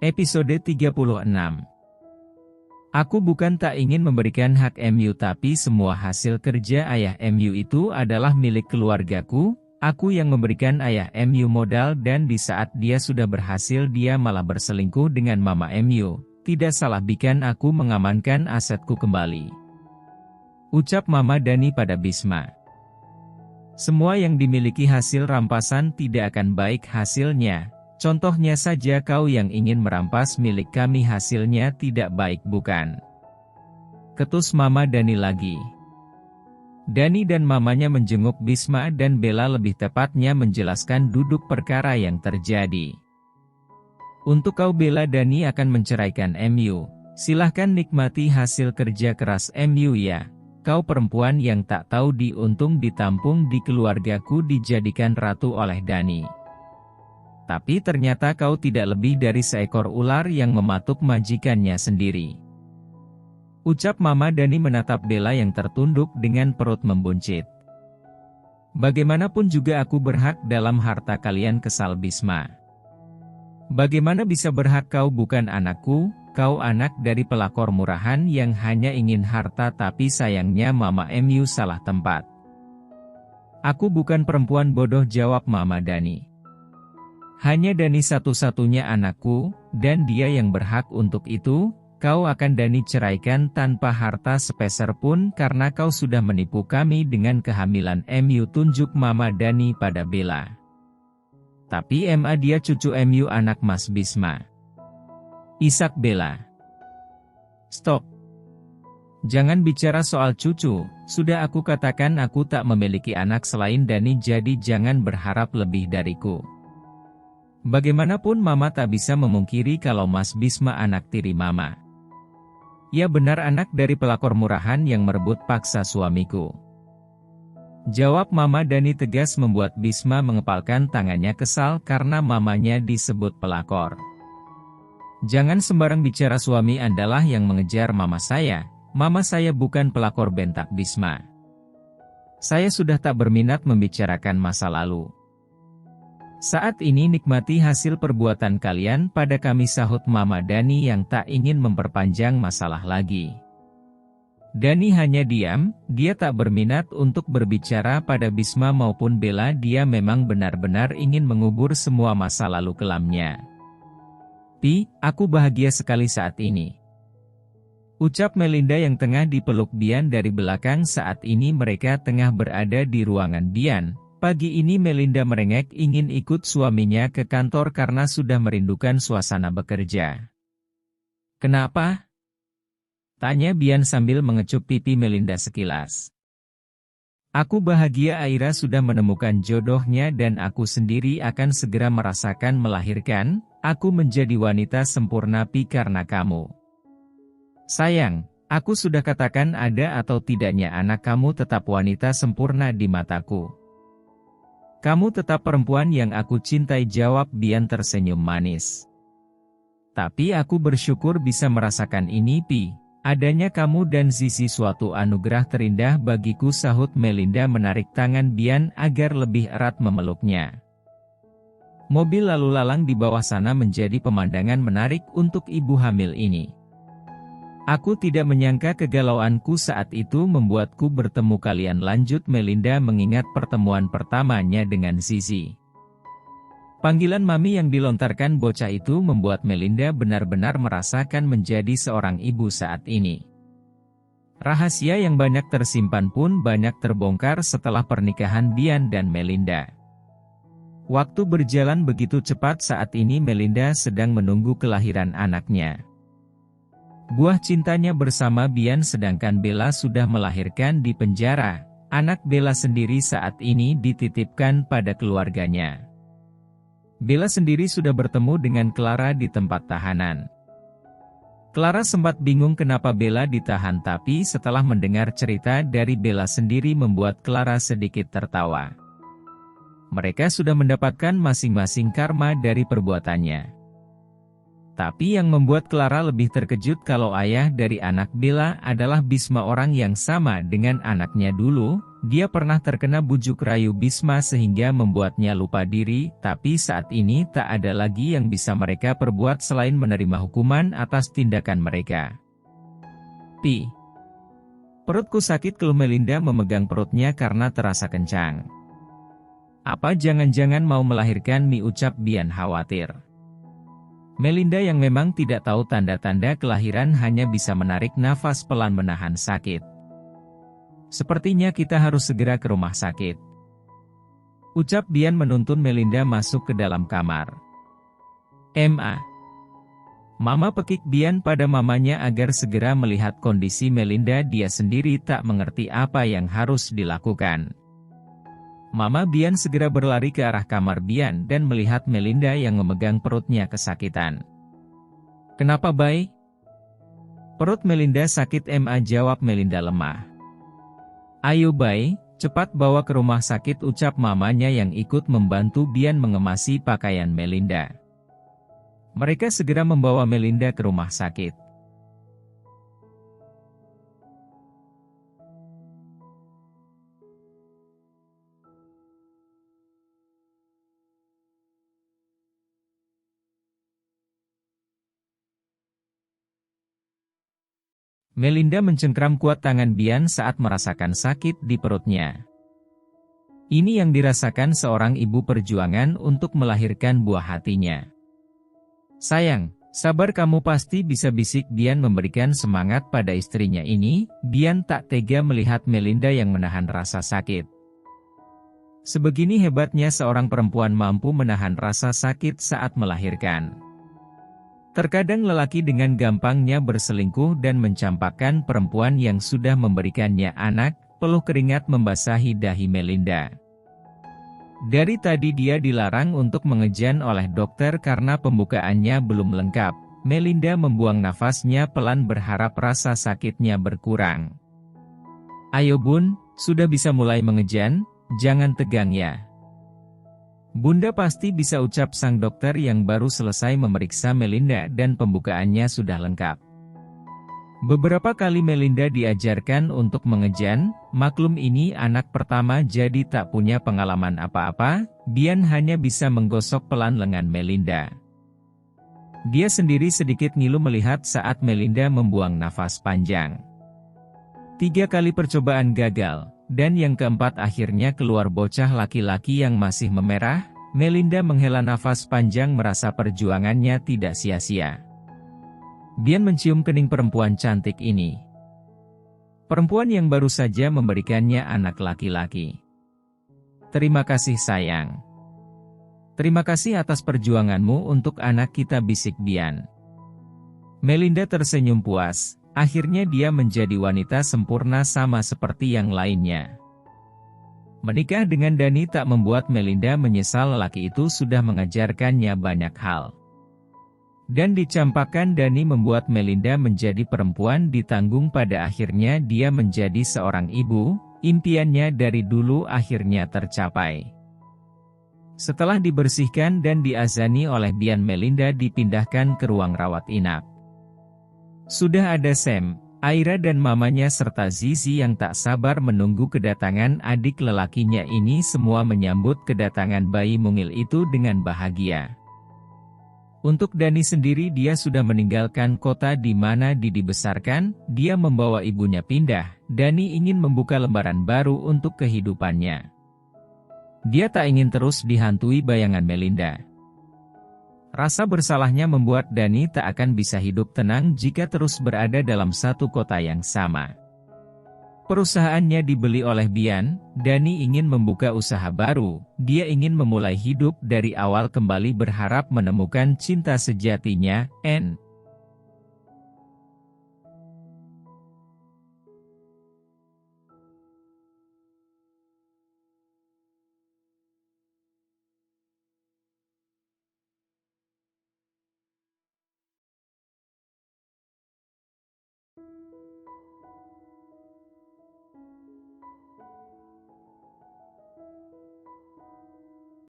Episode 36. Aku bukan tak ingin memberikan hak MU, tapi semua hasil kerja ayah MU itu adalah milik keluargaku. Aku yang memberikan ayah MU modal, dan di saat dia sudah berhasil dia malah berselingkuh dengan mama MU. Tidak salah bikin aku mengamankan asetku kembali, ucap Mama Dani pada Bisma. Semua yang dimiliki hasil rampasan tidak akan baik hasilnya. Contohnya saja kau yang ingin merampas milik kami, hasilnya tidak baik bukan? Ketus Mama Dani lagi. Dani dan mamanya menjenguk Bisma dan Bella, lebih tepatnya menjelaskan duduk perkara yang terjadi. Untuk kau Bella, Dani akan menceraikan MU. Silahkan nikmati hasil kerja keras MU ya. Kau perempuan yang tak tahu diuntung ditampung di keluargaku, dijadikan ratu oleh Dani. Tapi ternyata kau tidak lebih dari seekor ular yang mematuk majikannya sendiri, ucap Mama Dani menatap Bella yang tertunduk dengan perut membuncit. Bagaimanapun juga aku berhak dalam harta kalian, kesal Bisma. Bagaimana bisa berhak? Kau bukan anakku, kau anak dari pelakor murahan yang hanya ingin harta, tapi sayangnya Mama MU salah tempat. Aku bukan perempuan bodoh, jawab Mama Dani. Hanya Dani satu-satunya anakku, dan dia yang berhak untuk itu. Kau akan Dani ceraikan tanpa harta sepeser pun karena kau sudah menipu kami dengan kehamilan MU, tunjuk Mama Dani pada Bella. Tapi dia cucu MU, anak Mas Bisma, isak Bella. Stop. Jangan bicara soal cucu, sudah aku katakan aku tak memiliki anak selain Dani, jadi jangan berharap lebih dariku. Bagaimanapun Mama tak bisa memungkiri kalau Mas Bisma anak tiri Mama. Ya benar, anak dari pelakor murahan yang merebut paksa suamiku, jawab Mama Dani tegas, membuat Bisma mengepalkan tangannya kesal karena mamanya disebut pelakor. Jangan sembarang bicara, suami Andalah yang mengejar mama saya. Mama saya bukan pelakor, bentak Bisma. Saya sudah tak berminat membicarakan masa lalu. Saat ini nikmati hasil perbuatan kalian pada kami, sahut Mama Dani yang tak ingin memperpanjang masalah lagi. Dani hanya diam, dia tak berminat untuk berbicara pada Bisma maupun Bella, dia memang benar-benar ingin mengubur semua masa lalu kelamnya. Pi, aku bahagia sekali saat ini, ucap Melinda yang tengah dipeluk Bian dari belakang. Saat ini mereka tengah berada di ruangan Bian. Pagi ini Melinda merengek ingin ikut suaminya ke kantor karena sudah merindukan suasana bekerja. Kenapa? Tanya Bian sambil mengecup pipi Melinda sekilas. Aku bahagia, Aira sudah menemukan jodohnya dan aku sendiri akan segera merasakan melahirkan. Aku menjadi wanita sempurna Pi karena kamu. Sayang, aku sudah katakan ada atau tidaknya anak kamu tetap wanita sempurna di mataku. Kamu tetap perempuan yang aku cintai, jawab Bian tersenyum manis. Tapi aku bersyukur bisa merasakan ini Pi. Adanya kamu dan Zizi suatu anugerah terindah bagiku, sahut Melinda menarik tangan Bian agar lebih erat memeluknya. Mobil lalu lalang di bawah sana menjadi pemandangan menarik untuk ibu hamil ini. Aku tidak menyangka kegalauanku saat itu membuatku bertemu kalian, lanjut Melinda mengingat pertemuan pertamanya dengan Zizi. Panggilan Mami yang dilontarkan bocah itu membuat Melinda benar-benar merasakan menjadi seorang ibu saat ini. Rahasia yang banyak tersimpan pun banyak terbongkar setelah pernikahan Bian dan Melinda. Waktu berjalan begitu cepat, saat ini Melinda sedang menunggu kelahiran anaknya. Buah cintanya bersama Bian, sedangkan Bella sudah melahirkan di penjara. Anak Bella sendiri saat ini dititipkan pada keluarganya. Bella sendiri sudah bertemu dengan Clara di tempat tahanan. Clara sempat bingung kenapa Bella ditahan, tapi setelah mendengar cerita dari Bella sendiri membuat Clara sedikit tertawa. Mereka sudah mendapatkan masing-masing karma dari perbuatannya. Tapi yang membuat Clara lebih terkejut kalau ayah dari anak Bella adalah Bisma, orang yang sama dengan anaknya dulu. Dia pernah terkena bujuk rayu Bisma sehingga membuatnya lupa diri, tapi saat ini tak ada lagi yang bisa mereka perbuat selain menerima hukuman atas tindakan mereka. Pi. Perutku sakit, keluh Melinda memegang perutnya karena terasa kencang. Apa jangan-jangan mau melahirkan, Mi, ucap Bian khawatir. Melinda yang memang tidak tahu tanda-tanda kelahiran hanya bisa menarik nafas pelan menahan sakit. Sepertinya kita harus segera ke rumah sakit, ucap Bian menuntun Melinda masuk ke dalam kamar. Ma. Mama, pekik Bian pada mamanya agar segera melihat kondisi Melinda. Dia sendiri tak mengerti apa yang harus dilakukan. Mama Bian segera berlari ke arah kamar Bian dan melihat Melinda yang memegang perutnya kesakitan. Kenapa, Bay? Perut Melinda sakit, Ma, jawab Melinda lemah. Ayo, Bay, cepat bawa ke rumah sakit, ucap mamanya yang ikut membantu Bian mengemasi pakaian Melinda. Mereka segera membawa Melinda ke rumah sakit. Melinda mencengkram kuat tangan Bian saat merasakan sakit di perutnya. Ini yang dirasakan seorang ibu perjuangan untuk melahirkan buah hatinya. Sayang, sabar, kamu pasti bisa, bisik Bian memberikan semangat pada istrinya ini. Bian tak tega melihat Melinda yang menahan rasa sakit. Sebegini hebatnya seorang perempuan mampu menahan rasa sakit saat melahirkan. Terkadang lelaki dengan gampangnya berselingkuh dan mencampakkan perempuan yang sudah memberikannya anak. Peluh keringat membasahi dahi Melinda. Dari tadi dia dilarang untuk mengejan oleh dokter karena pembukaannya belum lengkap. Melinda membuang nafasnya pelan berharap rasa sakitnya berkurang. Ayo Bun, sudah bisa mulai mengejan, jangan tegang ya. Bunda pasti bisa, ucap sang dokter yang baru selesai memeriksa Melinda dan pembukaannya sudah lengkap. Beberapa kali Melinda diajarkan untuk mengejan, maklum ini anak pertama jadi tak punya pengalaman apa-apa. Bian hanya bisa menggosok pelan lengan Melinda. Dia sendiri sedikit ngilu melihat saat Melinda membuang nafas panjang. 3 kali percobaan gagal. Dan yang keempat akhirnya keluar bocah laki-laki yang masih memerah. Melinda menghela nafas panjang merasa perjuangannya tidak sia-sia. Bian mencium kening perempuan cantik ini. Perempuan yang baru saja memberikannya anak laki-laki. Terima kasih sayang. Terima kasih atas perjuanganmu untuk anak kita, bisik Bian. Melinda tersenyum puas. Akhirnya dia menjadi wanita sempurna sama seperti yang lainnya. Menikah dengan Dani tak membuat Melinda menyesal, lelaki itu sudah mengajarkannya banyak hal. Dan dicampakkan Dani membuat Melinda menjadi perempuan ditanggung. Pada akhirnya dia menjadi seorang ibu, impiannya dari dulu akhirnya tercapai. Setelah dibersihkan dan diazani oleh Bian, Melinda dipindahkan ke ruang rawat inap. Sudah ada Sam, Aira dan mamanya serta Zizi yang tak sabar menunggu kedatangan adik lelakinya ini. Semua menyambut kedatangan bayi mungil itu dengan bahagia. Untuk Dani sendiri, dia sudah meninggalkan kota di mana dibesarkan. Dia membawa ibunya pindah. Dani ingin membuka lembaran baru untuk kehidupannya. Dia tak ingin terus dihantui bayangan Melinda. Rasa bersalahnya membuat Dani tak akan bisa hidup tenang jika terus berada dalam satu kota yang sama. Perusahaannya dibeli oleh Bian. Dani ingin membuka usaha baru. Dia ingin memulai hidup dari awal kembali, berharap menemukan cinta sejatinya.